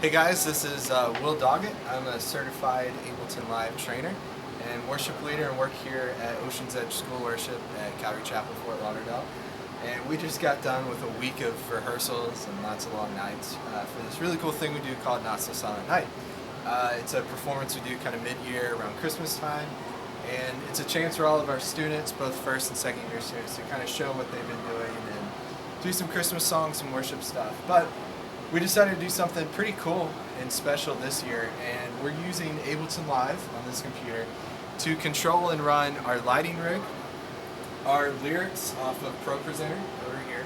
Hey guys, this is Doggett. I'm a certified Ableton Live trainer and worship leader and work here at Ocean's Edge School Worship at Calvary Chapel, Fort Lauderdale. And we just got done with a week of rehearsals and lots of long nights for this really cool thing we do called Not So Silent Night. It's a performance we do kind of mid-year around Christmas time, and it's a chance for all of our students, both first and second year students, to kind of show what they've been doing and do some Christmas songs, some worship stuff. But we decided to do something pretty cool and special this year, and we're using Ableton Live on this computer to control and run our lighting rig, our lyrics off of Pro Presenter over here,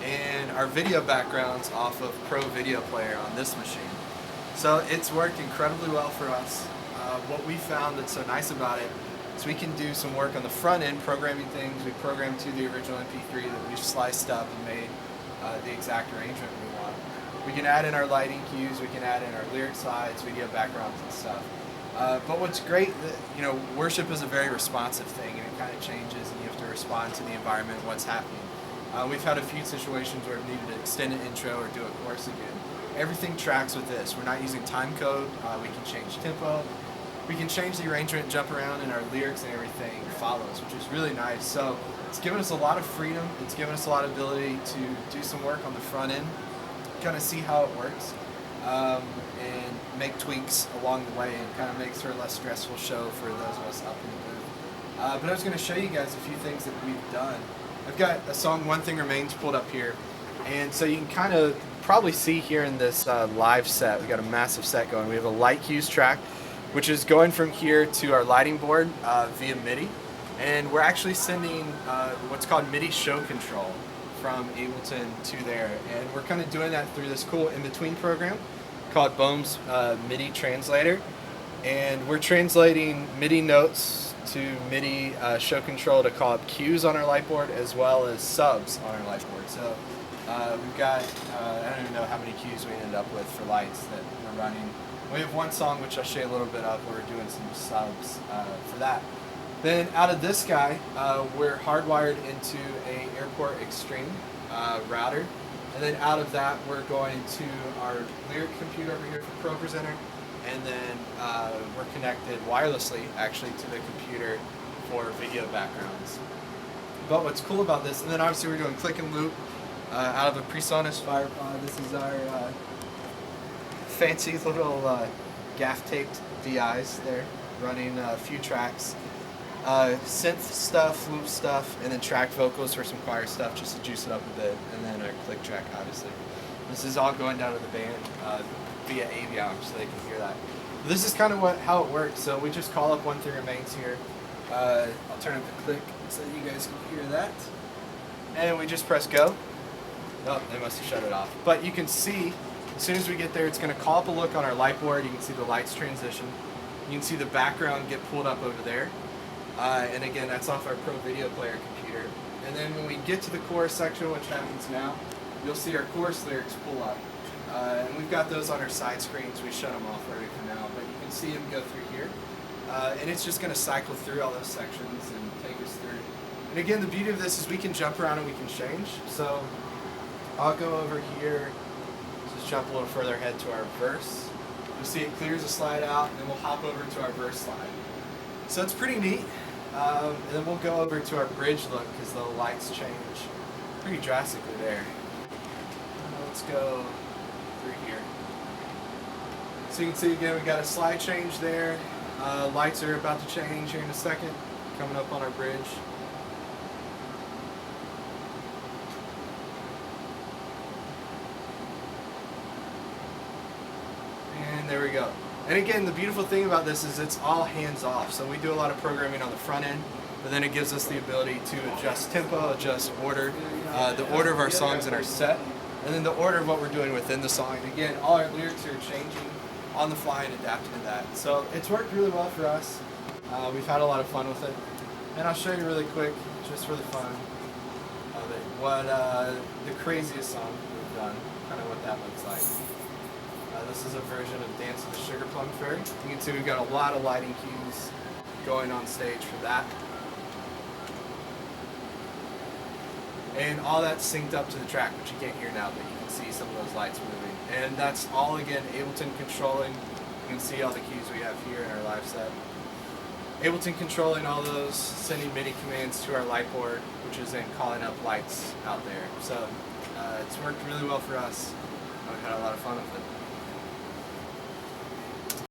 and our video backgrounds off of Pro Video Player on this machine. So it's worked incredibly well for us. What we found that's so nice about it is we can do some work on the front end, programming things. We programmed to the original MP3 that we've sliced up and made the exact arrangement we want. We can add in our lighting cues, we can add in our lyric slides, video backgrounds and stuff. But what's great, worship is a very responsive thing, and it kind of changes, and you have to respond to the environment, what's happening. We've had a few situations where we've needed to extend an intro or do a chorus again. Everything tracks with this. We're not using time code. We can change tempo. We can change the arrangement, jump around, and our lyrics and everything follows, which is really nice. So it's given us a lot of freedom. It's given us a lot of ability to do some work on the front end, kind of see how it works, and make tweaks along the way, and kind of makes for a less stressful show for those of us up in the booth. But I was going to show you guys a few things that we've done. I've got a song, One Thing Remains, pulled up here, and so you can kind of probably see here in this live set, we've got a massive set going. We have a light cues track, which is going from here to our lighting board via MIDI, and we're actually sending what's called MIDI show control from Ableton to there, and we're kind of doing that through this cool in-between program called Bome's MIDI Translator, and we're translating MIDI notes to MIDI show control to call up cues on our light board as well as subs on our light board. So we've got, I don't even know how many cues we ended up with for lights that we're running. We have one song which I'll show you a little bit of where we're doing some subs for that. Then out of this guy, we're hardwired into a Airport Extreme router, and then out of that we're going to our lyric computer over here for Pro Presenter, and then we're connected wirelessly actually to the computer for video backgrounds. But what's cool about this, and then obviously we're doing click and loop out of a PreSonus FirePod. This is our fancy little gaff taped VIs there, running a few tracks. Synth stuff, loop stuff, and then track vocals for some choir stuff just to juice it up a bit, and then our click track obviously. This is all going down to the band via Avion so they can hear that. But this is kind of how it works. So we just call up One Thing Remains here. I'll turn up the click so that you guys can hear that. And we just press go. Oh, they must have shut it off. But you can see, as soon as we get there, it's going to call up a look on our light board. You can see the lights transition. You can see the background get pulled up over there. And again, that's off our Pro Video Player computer. And then when we get to the chorus section, which happens now, you'll see our chorus lyrics pull up. And we've got those on our side screens. We shut them off already for now, but you can see them go through here. And it's just going to cycle through all those sections and take us through. And again, the beauty of this is we can jump around and we can change. So I'll go over here, just jump a little further ahead to our verse. You'll see it clears a slide out, and then we'll hop over to our verse slide. So it's pretty neat. And then we'll go over to our bridge look because the lights change pretty drastically there. Let's go through here. So you can see again we got a slide change there. Lights are about to change here in a second, coming up on our bridge. And there we go. And again, the beautiful thing about this is it's all hands-off. So we do a lot of programming on the front end, but then it gives us the ability to adjust tempo, adjust order, the order of our songs in our set, and then the order of what we're doing within the song. And again, all our lyrics are changing on the fly and adapting to that. So it's worked really well for us. We've had a lot of fun with it. And I'll show you really quick, just for the fun of it, what the craziest song we've done, kind of what that looks like. This is a version of Dance of the Sugar Plum Fairy. You can see we've got a lot of lighting cues going on stage for that. And all that's synced up to the track, which you can't hear now, but you can see some of those lights moving. And that's all, again, Ableton controlling. You can see all the keys we have here in our live set. Ableton controlling all those, sending MIDI commands to our light board, which is then calling up lights out there. So it's worked really well for us. We've had a lot of fun with it.